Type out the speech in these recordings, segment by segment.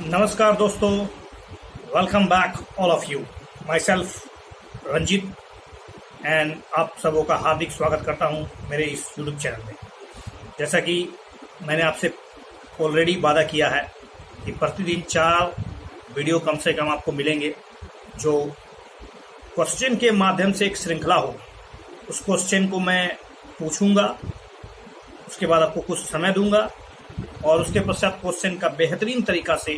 नमस्कार दोस्तों, welcome back all of you. Myself Ranjit and आप सबों का हार्दिक स्वागत करता हूं मेरे इस यूट्यूब चैनल में। जैसा कि मैंने आपसे ऑलरेडी वादा किया है कि प्रतिदिन 4 वीडियो कम से कम आपको मिलेंगे, जो क्वेश्चन के माध्यम से एक श्रृंखला होगी। उस क्वेश्चन को मैं पूछूंगा, उसके बाद आपको कुछ समय दूंगा और उसके पश्चात क्वेश्चन का बेहतरीन तरीका से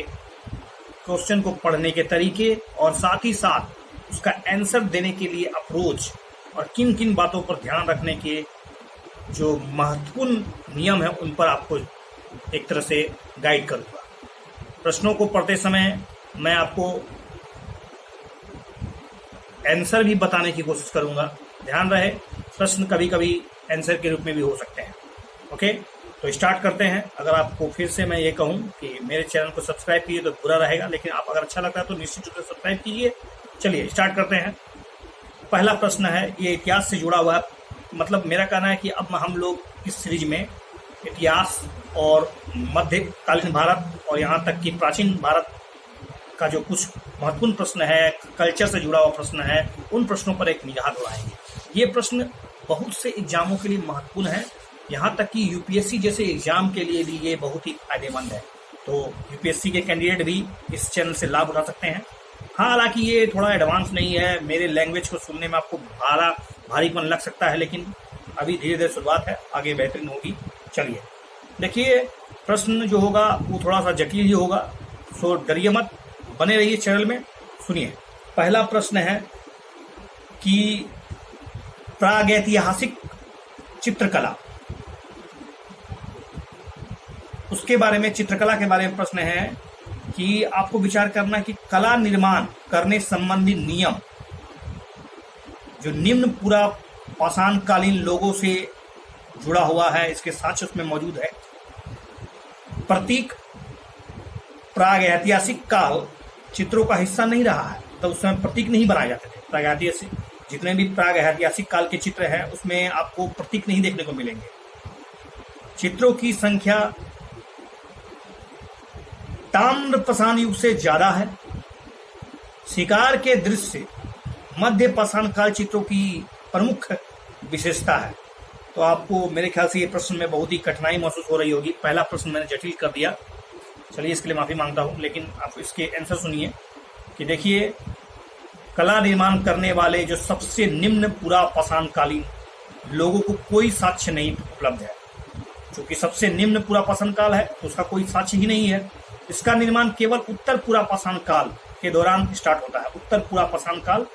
क्वेश्चन को पढ़ने के तरीके और साथ ही साथ उसका आंसर देने के लिए अप्रोच और किन किन बातों पर ध्यान रखने के जो महत्वपूर्ण नियम है उन पर आपको एक तरह से गाइड करूँगा। प्रश्नों को पढ़ते समय मैं आपको आंसर भी बताने की कोशिश करूँगा। ध्यान रहे, प्रश्न कभी कभी आंसर के रूप में भी हो सकते हैं। ओके, तो स्टार्ट करते हैं। अगर आपको फिर से मैं ये कहूं कि मेरे चैनल को सब्सक्राइब कीजिए तो बुरा रहेगा, लेकिन आप अगर अच्छा लगता है तो निश्चित रूप से सब्सक्राइब कीजिए। चलिए स्टार्ट करते हैं। पहला प्रश्न है, ये इतिहास से जुड़ा हुआ है। मतलब मेरा कहना है कि अब हम लोग इस सीरीज में इतिहास और मध्यकालीन भारत और यहाँ तक कि प्राचीन भारत का जो कुछ महत्वपूर्ण प्रश्न है, कल्चर से जुड़ा हुआ प्रश्न है, उन प्रश्नों पर एक निगाह दौड़ाएंगे। ये प्रश्न बहुत से एग्जामों के लिए महत्वपूर्ण है, यहाँ तक कि यूपीएससी जैसे एग्जाम के लिए भी ये बहुत ही फायदेमंद है। तो यूपीएससी के कैंडिडेट भी इस चैनल से लाभ उठा सकते हैं। हाँ, हालांकि ये थोड़ा एडवांस नहीं है, मेरे लैंग्वेज को सुनने में आपको भारीपन लग सकता है, लेकिन अभी धीरे धीरे शुरुआत है, आगे बेहतरीन होगी। चलिए देखिए, प्रश्न जो होगा वो थोड़ा सा जटिल ही होगा, सो डरिए मत, बने रहिए चैनल में। सुनिए, पहला प्रश्न है कि प्रागैतिहासिक चित्रकला, उसके बारे में, चित्रकला के बारे में प्रश्न है कि आपको विचार करना कि कला निर्माण करने संबंधी नियम जो निम्न पूरा पाषाणकालीन लोगों से जुड़ा हुआ है, इसके साक्ष्य उसमें मौजूद है। प्रतीक प्रागैतिहासिक काल चित्रों का हिस्सा नहीं रहा है, तो उस समय प्रतीक नहीं बनाए जाते थे। प्रागैतिहासिक जितने भी प्रागैतिहासिक काल के चित्र हैं उसमें आपको प्रतीक नहीं देखने को मिलेंगे। चित्रों की संख्या ताम्र पाषाण युग से ज्यादा है। शिकार के दृश्य मध्य पाषाण काल चित्रों की प्रमुख विशेषता है। तो आपको मेरे ख्याल से ये प्रश्न में बहुत ही कठिनाई महसूस हो रही होगी। पहला प्रश्न मैंने जटिल कर दिया, चलिए इसके लिए माफी मांगता हूं, लेकिन आप इसके आंसर सुनिए कि देखिए, कला निर्माण करने वाले जो सबसे निम्न पूरा पाषाण कालीन लोगों को कोई साक्ष्य नहीं उपलब्ध है। क्योंकि सबसे निम्न पूरा पाषाण काल है तो उसका कोई साक्ष्य ही नहीं है। इसका निर्माण केवल उत्तर पूरा पाषाण काल के दौरान स्टार्ट होता है। उत्तर पूरा पाषाण काल,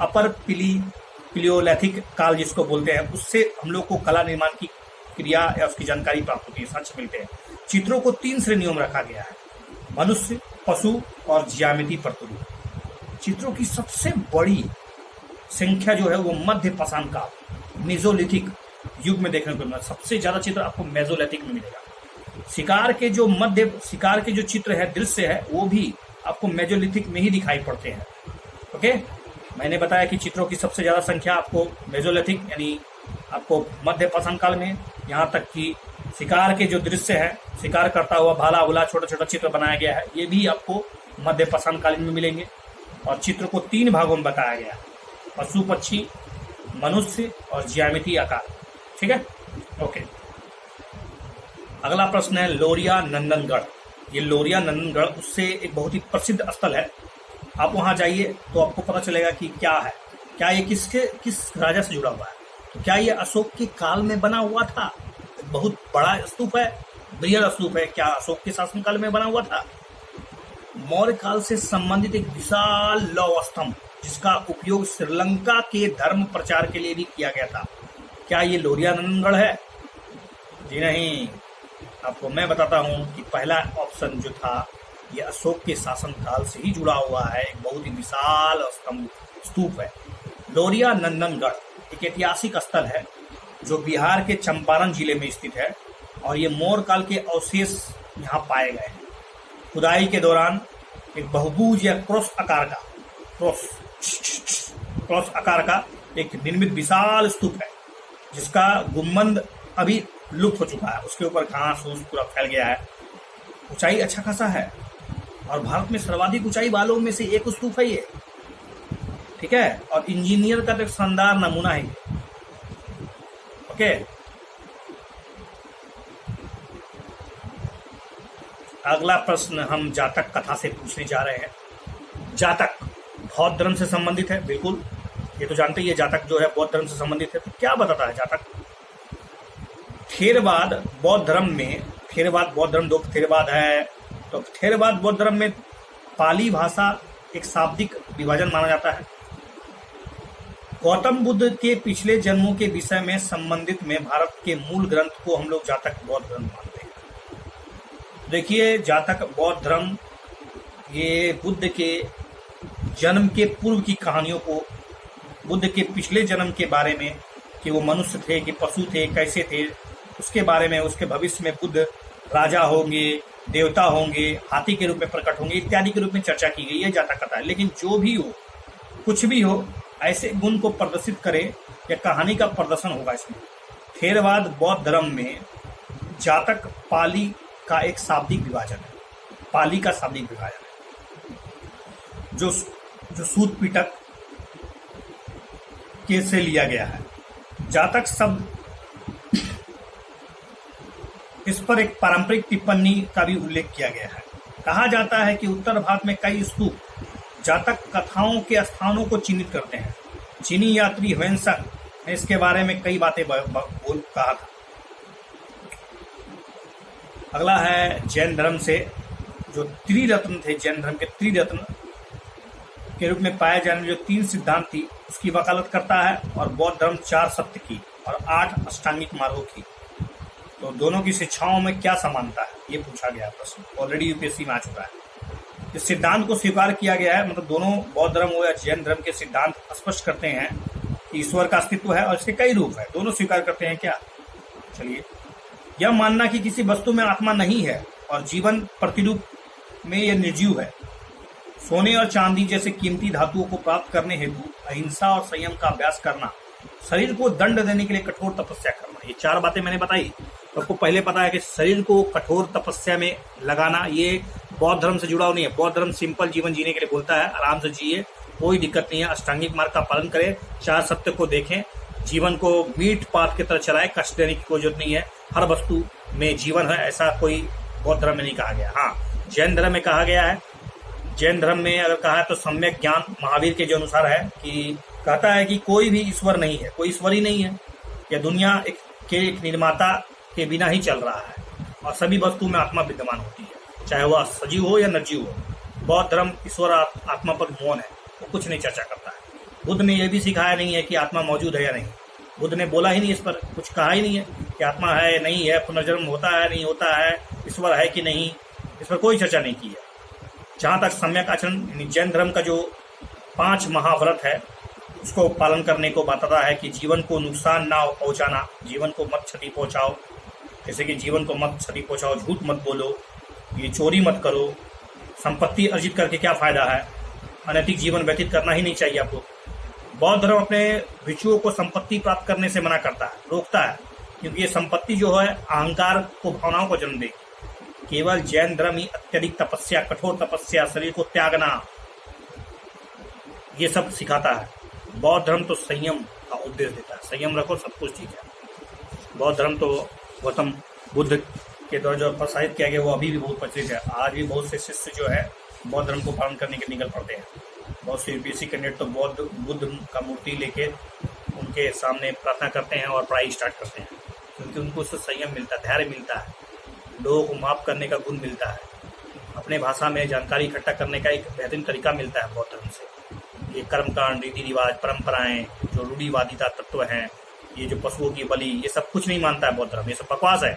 अपर पिलियोलिथिक काल जिसको बोलते हैं, उससे हम लोग को कला निर्माण की क्रिया या उसकी जानकारी प्राप्त होती है, साक्ष्य मिलते हैं। चित्रों को 3 श्रेणियों में रखा गया है: मनुष्य, पशु और ज्यामिति प्रस्तुति। चित्रों की सबसे बड़ी संख्या जो है वो मध्य पाषाण काल, मेसोलिथिक युग में देखने को मिला। सबसे ज्यादा चित्र आपको मेसोलिथिक में मिलेगा। शिकार के जो चित्र है, दृश्य है, वो भी आपको मेसोलिथिक में ही दिखाई पड़ते हैं। ओके, मैंने बताया कि चित्रों की सबसे ज्यादा संख्या आपको मेसोलिथिक यानी आपको मध्य पाषाण काल में, यहाँ तक कि शिकार के जो दृश्य है, शिकार करता हुआ भाला उला छोटा छोटा चित्र बनाया गया है, ये भी आपको मध्य पाषाण कालीन में मिलेंगे। और चित्र को 3 भागों में बताया गया है: पशु पक्षी, मनुष्य और ज्यामिति आकार। ठीक है, ओके। अगला प्रश्न है लोरिया नंदनगढ़। ये लोरिया नंदनगढ़ उससे एक बहुत ही प्रसिद्ध स्थल है। आप वहां जाइए तो आपको पता चलेगा कि क्या है, क्या ये किस राजा से जुड़ा हुआ है। तो क्या ये अशोक के काल में बना हुआ था? बहुत बड़ा स्तूप है, बृहद स्तूप है। क्या अशोक के शासनकाल में बना हुआ था? मौर्य काल से संबंधित एक विशाल लौह स्तंभ जिसका उपयोग श्रीलंका के धर्म प्रचार के लिए भी किया गया था। क्या ये लोरिया नंदनगढ़ है? जी नहीं, आपको मैं बताता हूं कि पहला ऑप्शन जो था ये अशोक के शासन काल से ही जुड़ा हुआ है। एक बहुत ही विशाल स्तूप है। लोरिया नंदनगढ़ एक ऐतिहासिक स्थल है जो बिहार के चंपारण जिले में स्थित है और ये मौर्य काल के अवशेष यहाँ पाए गए हैं। खुदाई के दौरान एक बहुभुज या क्रॉस आकार का एक निर्मित विशाल स्तूप है जिसका गुम्बद अभी लुप्त हो चुका है। उसके ऊपर घास फूस पूरा फैल गया है। ऊंचाई अच्छा खासा है। और भारत में सर्वाधिक ऊंचाई वालों में से एक स्तूप है ये, ठीक है, और इंजीनियर का तो एक शानदार नमूना है ये। ओके, अगला प्रश्न हम जातक कथा से पूछने जा रहे हैं। जातक बौद्ध धर्म से संबंधित है, बिल्कुल, ये तो जानते ही है, जातक जो है बौद्ध धर्म से संबंधित है। तो क्या बताता है जातक? थेरवाद बौद्ध धर्म में, थेरवाद बौद्ध धर्म, दो थेरवाद है, तो थेरवाद बौद्ध धर्म में पाली भाषा एक शाब्दिक विभाजन माना जाता है। गौतम बुद्ध के पिछले जन्मों के विषय में संबंधित में भारत के मूल ग्रंथ को हम लोग जातक बौद्ध धर्म मानते हैं। देखिए, जातक बौद्ध धर्म ये बुद्ध के जन्म के पूर्व की कहानियों को, बुद्ध के पिछले जन्म के बारे में, कि वो मनुष्य थे कि पशु थे, कैसे थे, उसके बारे में, उसके भविष्य में बुद्ध राजा होंगे, देवता होंगे, हाथी के रूप में प्रकट होंगे, इत्यादि के रूप में चर्चा की गई है, जातक कथा है। लेकिन जो भी हो, कुछ भी हो, ऐसे गुण को प्रदर्शित करे या कहानी का प्रदर्शन होगा इसमें। थेरवाद बौद्ध धर्म में जातक पाली का एक शाब्दिक विभाजन है, पाली का शाब्दिक विभाजन है, जो सूत पिटक के से लिया गया है। जातक शब्द, इस पर एक पारंपरिक टिप्पणी का भी उल्लेख किया गया है। कहा जाता है कि उत्तर भारत में कई स्तूप जातक कथाओं के स्थानों को चिन्हित करते हैं। चीनी यात्री ह्वेनसांग ने इसके बारे में कई बातें बोल कहा था। अगला है जैन धर्म से, जो त्रिरत्न थे, जैन धर्म के त्रिरत्न के रूप में पाए जाने जो 3 सिद्धांत थी, उसकी वकालत करता है। और बौद्ध धर्म 4 सत्य की और 8 अष्टांगिक मार्गों की। तो दोनों की शिक्षाओं में क्या समानता है, ये पूछा गया प्रश्न, ऑलरेडी यूपीएससी में आ चुका है। इस सिद्धांत को स्वीकार किया गया है, मतलब दोनों बौद्ध धर्म हो या जैन धर्म के सिद्धांत स्पष्ट करते हैं कि ईश्वर का अस्तित्व है और इसके कई रूप है, दोनों स्वीकार करते हैं। क्या? चलिए, यह मानना कि किसी वस्तु में आत्मा नहीं है और जीवन प्रतिरूप में यह निर्जीव है। सोने और चांदी जैसे कीमती धातुओं को प्राप्त करने हेतु अहिंसा और संयम का अभ्यास करना, शरीर को दंड देने के लिए कठोर तपस्या करना, ये 4 बातें मैंने बताई। आपको पहले पता है कि शरीर को कठोर तपस्या में लगाना ये बौद्ध धर्म से जुड़ा नहीं है। बौद्ध धर्म सिंपल जीवन जीने के लिए बोलता है, आराम से जिए, कोई दिक्कत नहीं है, अष्टांगिक मार्ग का पालन करें, 4 सत्य को देखें, जीवन को मीट पात की तरह चलाए, कष्ट देने की कोई जरूरत नहीं है, हर वस्तु में जीवन है, ऐसा कोई बौद्ध धर्म में नहीं कहा गया। हाँ, जैन धर्म में कहा गया है। जैन धर्म में अगर कहा है तो सम्यक ज्ञान महावीर के जो अनुसार है, कि कहता है कि कोई भी ईश्वर नहीं है, कोई ईश्वर ही नहीं है, यह दुनिया के एक निर्माता के बिना ही चल रहा है और सभी वस्तु में आत्मा विद्यमान होती है, चाहे वह सजीव हो या निर्जीव हो। बौद्ध धर्म ईश्वर आत्मा पर मौन है, वो कुछ नहीं चर्चा करता है। बुद्ध ने यह भी सिखाया नहीं है कि आत्मा मौजूद है या नहीं, बुद्ध ने बोला ही नहीं, इस पर कुछ कहा ही नहीं है कि आत्मा है नहीं है, पुनर्जन्म होता है नहीं होता है, ईश्वर है कि नहीं, इस पर कोई चर्चा नहीं की है। जहाँ तक सम्यक आचरण, जैन धर्म का जो 5 महाव्रत है उसको पालन करने को बताता है कि जीवन को नुकसान ना पहुंचाना, जीवन को मत क्षति पहुंचाओ, जैसे कि जीवन को मत क्षति पहुंचाओ, झूठ मत बोलो, ये चोरी मत करो, संपत्ति अर्जित करके क्या फायदा है, अनैतिक जीवन व्यतीत करना ही नहीं चाहिए आपको। बौद्ध धर्म अपने भिक्षुओं को संपत्ति प्राप्त करने से मना करता है, रोकता है, क्योंकि ये संपत्ति जो है अहंकार को, भावनाओं को जन्म देगी। केवल जैन धर्म ही अत्यधिक तपस्या, कठोर तपस्या, शरीर को त्यागना, ये सब सिखाता है। बौद्ध धर्म तो संयम का उपदेश देता है, संयम रखो, सब कुछ ठीक है। बौद्ध धर्म तो गौतम बुद्ध के द्वारा जो प्रसारित किया गया वो अभी भी बहुत प्रचलित है। आज भी बहुत से शिष्य जो है बौद्ध धर्म को पालन करने के निकल पड़ते हैं। बहुत से यूपीएससी कैंडिडेट तो बुद्ध का मूर्ति लेके उनके सामने प्रार्थना करते हैं और पढ़ाई स्टार्ट करते हैं, क्योंकि उनको उससे संयम मिलता है, धैर्य मिलता है, लोगों को माफ करने का गुण मिलता है, अपने भाषा में जानकारी इकट्ठा करने का एक बेहतरीन तरीका मिलता है बौद्ध धर्म से। ये कर्मकांड, रीति रिवाज, परंपराएं, जो रूढ़िवादिता तत्व हैं, ये जो पशुओं की बलि, ये सब कुछ नहीं मानता है बौद्ध धर्म, ये सब बकवास है।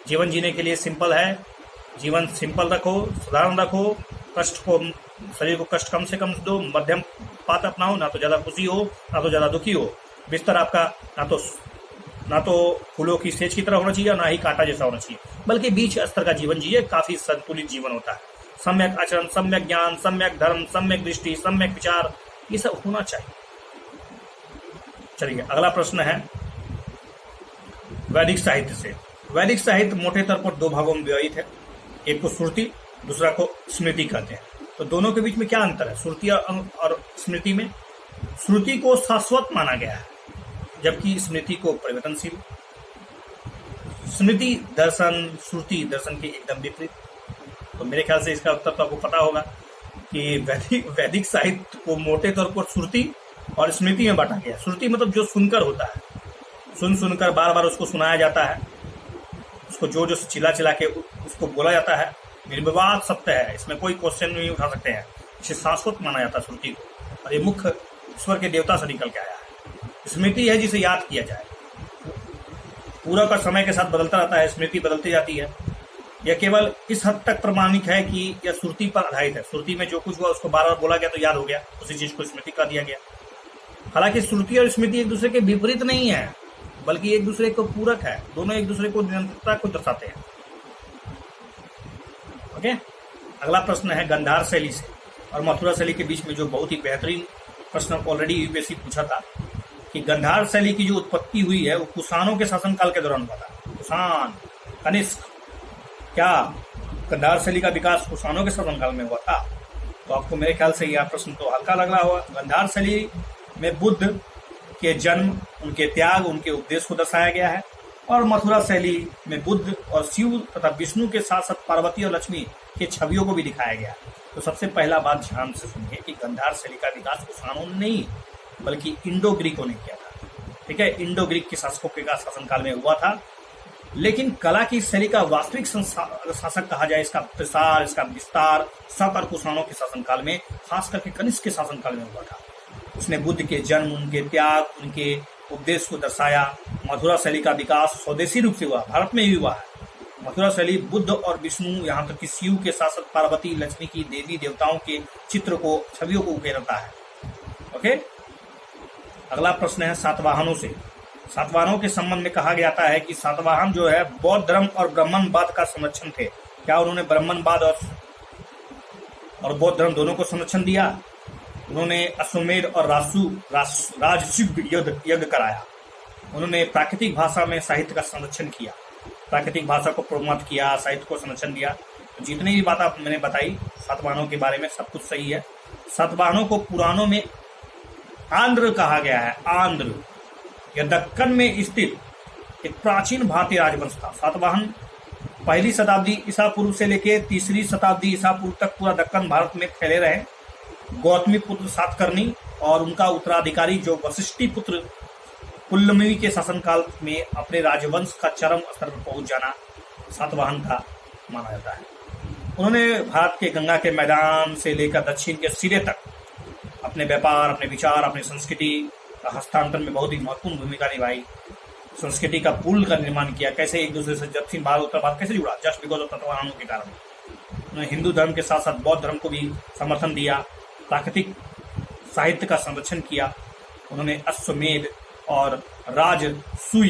जीवन जीने के लिए सिंपल है, जीवन सिंपल रखो, साधारण रखो, कष्ट को, शरीर को कष्ट कम से कम दो, मध्यम पात अपनाओ, ना तो ज्यादा खुशी हो ना तो ज्यादा दुखी हो। बिस्तर आपका ना तो फूलों की सेज की तरह होना चाहिए, ना ही कांटा जैसा होना चाहिए, बल्कि बीच स्तर का जीवन जिए, काफी संतुलित जीवन होता है। सम्यक आचरण, सम्यक ज्ञान, सम्यक धर्म, सम्यक दृष्टि, सम्यक विचार, ये सब होना चाहिए। चलिए, अगला प्रश्न है वैदिक साहित्य से। वैदिक साहित्य मोटे तौर पर 2 भागों में विभाजित है। एक को श्रुति दूसरा को स्मृति कहते हैं। तो दोनों के बीच में क्या अंतर है श्रुति और स्मृति में? श्रुति को शाश्वत माना गया है, जबकि स्मृति को परिवर्तनशील। स्मृति दर्शन, श्रुति दर्शन के एकदम विपरीत। तो मेरे ख्याल से इसका उत्तर तो आपको पता होगा कि वैदिक साहित्य को मोटे तौर पर श्रुति और स्मृति में बांटा गया। श्रुति मतलब जो सुनकर होता है, सुनकर बार बार उसको सुनाया जाता है, उसको जो चिल्ला के उसको बोला जाता है, निर्विवाद सत्य है, इसमें कोई क्वेश्चन नहीं उठा सकते हैं, इसे शाश्वत माना जाता है श्रुति को, और ये मुख्य ईश्वर के देवता से निकल के आया है। स्मृति है जिसे याद किया जाए, पूरा का समय के साथ बदलता रहता है, स्मृति बदलती जाती है। यह केवल इस हद तक प्रमाणिक है कि यह श्रुति पर आधारित है। श्रुति में जो कुछ हुआ उसको बार बार बोला गया तो याद हो गया, उसी चीज को स्मृति कर दिया गया। हालांकि श्रुति और स्मृति एक दूसरे के विपरीत नहीं है, बल्कि एक दूसरे को पूरक है, दोनों एक दूसरे को निरंतरता को दर्शाते हैं। ओके, अगला प्रश्न है गंधार शैली से और मथुरा शैली के बीच में जो बहुत ही बेहतरीन प्रश्न ऑलरेडी यूपीएससी पूछा था कि गंधार शैली की जो उत्पत्ति हुई है वो कुषाणों के शासनकाल के दौरान हुआ था। कुषाण, कनिष्क, क्या गंधार शैली का विकास कुषाणों के शासनकाल में हुआ था? तो आपको मेरे ख्याल से यह प्रश्न तो हल्का लग रहा होगा। गंधार शैली में बुद्ध के जन्म, उनके त्याग, उनके उपदेश को दर्शाया गया है, और मथुरा शैली में बुद्ध और शिव तथा विष्णु के साथ साथ पार्वती और लक्ष्मी के छवियों को भी दिखाया गया। तो सबसे पहला बात ध्यान से सुनिए कि गंधार शैली का विकास कुषाणों ने नहीं बल्कि इंडो ग्रीकों ने किया था। ठीक है, इंडो ग्रीक के शासकों के शासनकाल में हुआ था। लेकिन कला की शैली का वास्तविक शासक कहा जाए, इसका प्रसार, इसका विस्तार शक और कुषाणों के शासनकाल में, खास करके कनिष्क के शासनकाल में हुआ था। उसने बुद्ध के जन्म, उनके त्याग, उनके उपदेश को दर्शाया। मथुरा शैली का विकास स्वदेशी रूप से हुआ, भारत में ही हुआ है। मथुरा शैली बुद्ध और विष्णु, यहाँ तक कि शिव के साथ साथ पार्वती, लक्ष्मी की देवी देवताओं के चित्र को, छवियों को उकेरता है। ओके, अगला प्रश्न है सातवाहनों से। सातवाहनों के संबंध में कहा जाता है कि सातवाहन जो है बौद्ध धर्म और ब्राह्मणवाद का संरक्षण थे। क्या उन्होंने ब्राह्मणवाद और बौद्ध धर्म दोनों को संरक्षण दिया? उन्होंने अश्वमेध और राजसूय यज्ञ कराया। उन्होंने प्राकृतिक भाषा में साहित्य का संरक्षण किया, प्राकृतिक भाषा को प्रोमोट किया, साहित्य को संरक्षण दिया। तो जितनी भी बात मैंने बताई सातवाहनों के बारे में सब कुछ सही है। सातवाहनों को पुराणों में आंध्र कहा गया है। आंध्र यह दक्कन में स्थित एक प्राचीन भारतीय राजवंश था। सातवाहन पहली शताब्दी ईसा पूर्व से लेकर तीसरी शताब्दी ईसा पूर्व तक पूरा दक्कन भारत में फैले रहे। गौतमी पुत्र सातकर्णी और उनका उत्तराधिकारी जो वशिष्ठी पुत्र पुल्लमी के शासनकाल में अपने राजवंश का चरम स्तर पर पहुंच जाना सातवाहन का माना जाता है। उन्होंने भारत के गंगा के मैदान से लेकर दक्षिण के सिरे तक अपने व्यापार, अपने विचार, अपनी संस्कृति का हस्तांतरण में बहुत ही महत्वपूर्ण भूमिका निभाई। संस्कृति का पुल का निर्माण किया। कैसे एक दूसरे से दक्षिण भारत उत्तर भारत कैसे जुड़ा? जस्ट बिकॉज ऑफ सातवाहनों के कारण। उन्होंने हिंदू धर्म के साथ साथ बौद्ध धर्म को भी समर्थन दिया, प्राकृतिक साहित्य का संरक्षण किया। उन्होंने अश्वमेध और राजसूय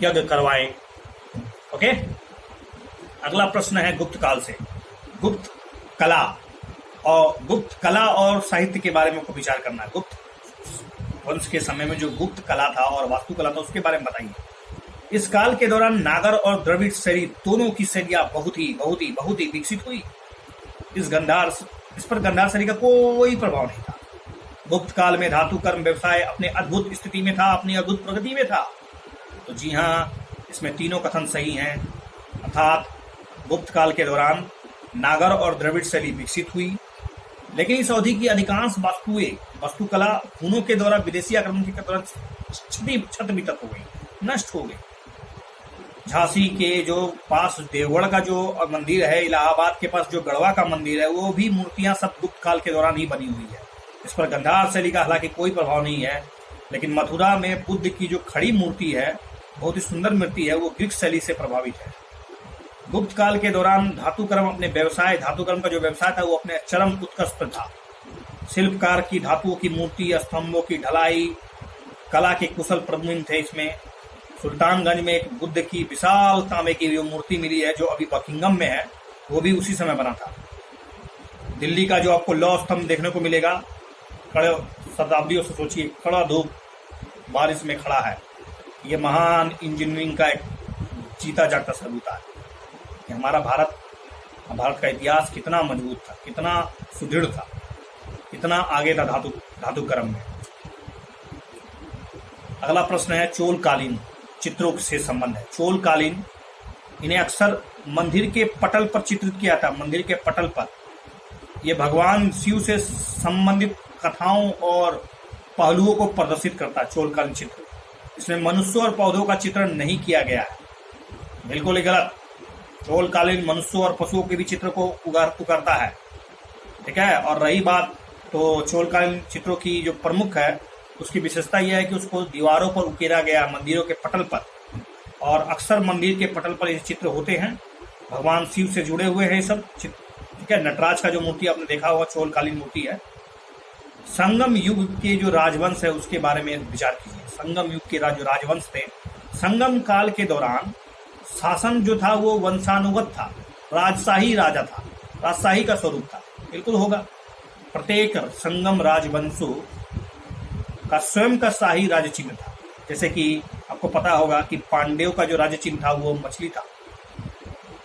यज्ञ करवाए। ओके, अगला प्रश्न है गुप्त काल से। गुप्त कला और साहित्य के बारे में आपको विचार करना है। गुप्त वंश के समय में जो गुप्त कला था और वास्तुकला था उसके बारे में बताइए। इस काल के दौरान नागर और द्रविड़ शैली दोनों की शैलियां बहुत ही विकसित हुई। इस पर गंधार शैली का कोई प्रभाव नहीं था। गुप्त काल में धातु कर्म व्यवसाय अपने अद्भुत स्थिति में था, अपनी अद्भुत प्रगति में था। तो जी हाँ, इसमें तीनों कथन सही हैं। अर्थात गुप्त काल के दौरान नागर और द्रविड़ शैली विकसित हुई, लेकिन इस अवधि की अधिकांश वास्तुकला हुनों के द्वारा विदेशी आक्रमण के दौरान क्षतिवितत हो गई, नष्ट हो गई। झांसी के जो पास देवगढ़ का जो मंदिर है, इलाहाबाद के पास जो गढ़वा का मंदिर है, वो भी मूर्तियां सब गुप्त काल के दौरान ही बनी हुई है। इस पर गंधार शैली का हालांकि कोई प्रभाव नहीं है। लेकिन मथुरा में बुद्ध की जो खड़ी मूर्ति है, बहुत ही सुंदर मूर्ति है, वो ग्रीक शैली से प्रभावित है। गुप्त काल के दौरान धातुकर्म का जो व्यवसाय था वो अपने चरम उत्कर्ष पर था। शिल्पकार की धातुओं की मूर्ति, स्तंभों की ढलाई, कला के कुशल प्रवीण थे इसमें। सुल्तानगंज में एक बुद्ध की विशाल तांबे की जो मूर्ति मिली है, जो अभी बकिंगम में है, वो भी उसी समय बना था। दिल्ली का जो आपको लौह स्तंभ देखने को मिलेगा, खड़े शताब्दियों से सोचिए, खड़ा धूप बारिश में खड़ा है। ये महान इंजीनियरिंग का एक जीता जागता सबूत है कि हमारा भारत भारत का इतिहास कितना मजबूत था, कितना सुदृढ़ था, कितना आगे था धातु कर्म में। अगला प्रश्न है चोलकालीन चित्रों से संबंध है। चोलकालीन इन्हें अक्सर मंदिर के पटल पर चित्रित किया था। मंदिर के पटल पर ये भगवान शिव से संबंधित कथाओं और पहलुओं को प्रदर्शित करता है। चोलकालीन चित्र इसमें मनुष्यों और पौधों का चित्रण नहीं किया गया है, बिल्कुल ही गलत। चोलकालीन मनुष्यों और पशुओं के भी चित्र को उकारता है, ठीक है। और रही बात तो चोलकालीन चित्रों की जो प्रमुख है उसकी विशेषता यह है कि उसको दीवारों पर उकेरा गया, मंदिरों के पटल पर, और अक्सर मंदिर के पटल पर ये चित्र होते हैं। भगवान शिव से जुड़े हुए हैं ये सब चित्र, ठीक है। नटराज का जो मूर्ति आपने देखा हुआ चोलकालीन मूर्ति है। संगम युग के जो राजवंश है उसके बारे में विचार कीजिए। संगम युग के जो राजवंश थे, संगम काल के दौरान शासन जो था वो वंशानुगत था, राजशाही राजा था, राजशाही का स्वरूप था, बिल्कुल होगा। प्रत्येक संगम राजवंशों का स्वयं का शाही राज चिन्ह था। जैसे कि आपको पता होगा कि पांड्यों का जो राज चिन्ह था वो मछली था,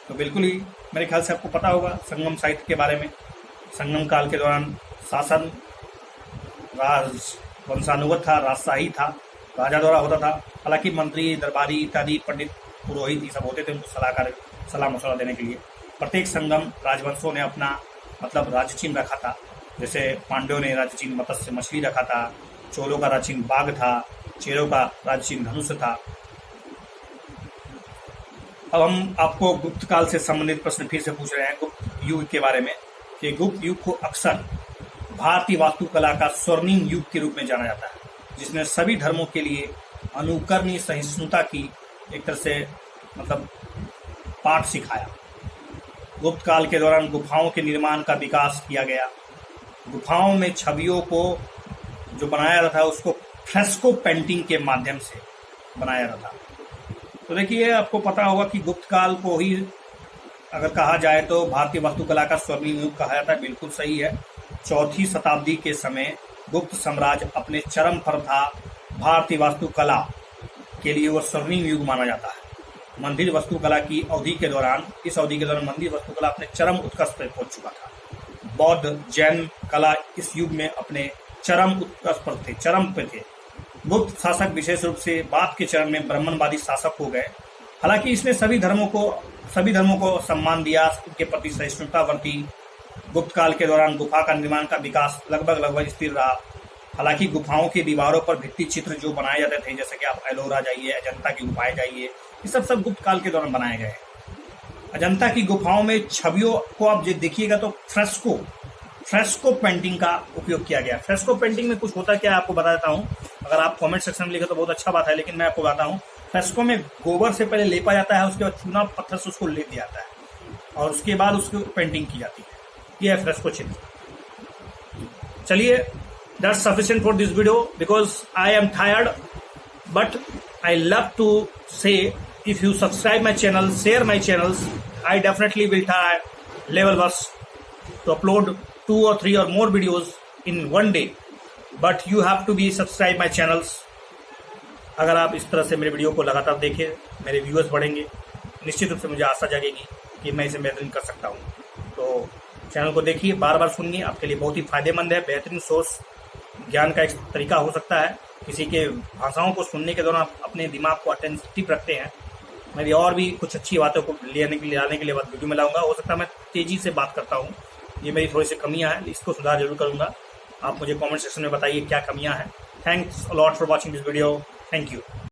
तो बिल्कुल ही मेरे ख्याल से आपको पता होगा संगम साहित्य के बारे में। संगम काल के दौरान शासन राज वंशानुगत था, राजशाही था, राजा द्वारा होता था। हालांकि मंत्री, दरबारी इत्यादि, पंडित, पुरोहित ये सब होते थे उनको सलाह मशवरा देने के लिए। प्रत्येक संगम राजवंशों ने अपना मतलब राज चिन्ह रखा था। जैसे पांड्यों ने राज चिन्ह मत्स्य मछली रखा था, चोलों का राज चिन्ह बाघ था, चेरों का राज चिन्ह धनुष था। अब हम आपको गुप्त काल से संबंधित प्रश्न फिर से पूछ रहे हैं गुप्त युग के बारे में, कि गुप्त युग को अक्सर भारतीय वास्तुकला का स्वर्णिम युग के रूप में जाना जाता है, जिसने सभी धर्मों के लिए अनुकरणीय सहिष्णुता की एक तरह से मतलब पाठ सिखाया। गुप्त काल के दौरान गुफाओं के निर्माण का विकास किया गया। गुफाओं में छवियों को जो बनाया जाता था उसको फ्रेस्को पेंटिंग के माध्यम से बनाया जाता था। तो देखिए आपको पता होगा कि गुप्त काल को ही अगर कहा जाए तो भारतीय वास्तुकला का स्वर्णिम युग कहा जाता है, बिल्कुल सही है। 4वीं शताब्दी के समय गुप्त साम्राज्य अपने चरम पर था। भारतीय वास्तुकला के लिए वह स्वर्णिम युग माना जाता है। मंदिर वास्तुकला की अवधि के दौरान, इस अवधि के दौरान मंदिर वास्तुकला अपने चरम उत्कर्ष पर पहुंच चुका था। बौद्ध जैन कला इस युग में अपने चरम उत्कर्ष पर थे, चरम पे थे। गुप्त शासक विशेष रूप से बाद के चरण में ब्राह्मणवादी शासक हो गए। हालांकि इसने सभी धर्मों को सम्मान दिया, उनके प्रति सहिष्णुता बरती। गुप्त काल के दौरान गुफा का निर्माण का विकास लगभग स्थिर रहा। हालांकि गुफाओं की दीवारों पर भित्ति चित्र जो बनाए जाते थे, जैसे कि आप एलोरा जाइए, अजंता की गुफाएं जाइए, ये सब गुप्त काल के दौरान बनाए गए। अजंता की गुफाओं में छवियों को आप देखिएगा तो फ्रेस्को पेंटिंग का उपयोग किया गया। फ्रेस्को पेंटिंग में कुछ होता क्या है आपको बता देता हूँ। अगर आप कमेंट सेक्शन में लिखे तो बहुत अच्छा बात है, लेकिन मैं आपको बताता हूँ। फ्रेस्को में गोबर से पहले लेपा जाता है, उसके बाद चूना पत्थर से उसको लेप दिया जाता है और उसके बाद उसकी पेंटिंग की जाती है। ये है फ्रेस्को चित्र। चलिए, that's sufficient for this video because I am tired, but I love to say if you subscribe my channel, share my channels, I definitely will try level best to upload 2 or 3 or more videos in one day, but you have to be subscribe my channels। अगर आप इस तरह से मेरे video को लगातार देखें, मेरे व्यूअर्स बढ़ेंगे, निश्चित रूप से मुझे आशा जागेगी कि मैं इसे बेहतरीन कर सकता हूँ। तो चैनल को देखिए, बार बार सुनिए, आपके लिए बहुत ही फायदेमंद है। बेहतरीन सोर्स ज्ञान का एक तरीका हो सकता है। किसी के भाषाओं को सुनने के दौरान आप अपने दिमाग को अटेंटिव रखते हैं। मेरी और भी कुछ अच्छी बातों को लाने के लिए बाद वीडियो में लाऊंगा। हो सकता है मैं तेजी से बात करता हूँ, ये मेरी थोड़ी सी कमियां हैं, इसको सुधार जरूर करूंगा। आप मुझे कमेंट सेक्शन में बताइए क्या कमियां हैं। Thanks a lot for watching this video. Thank you.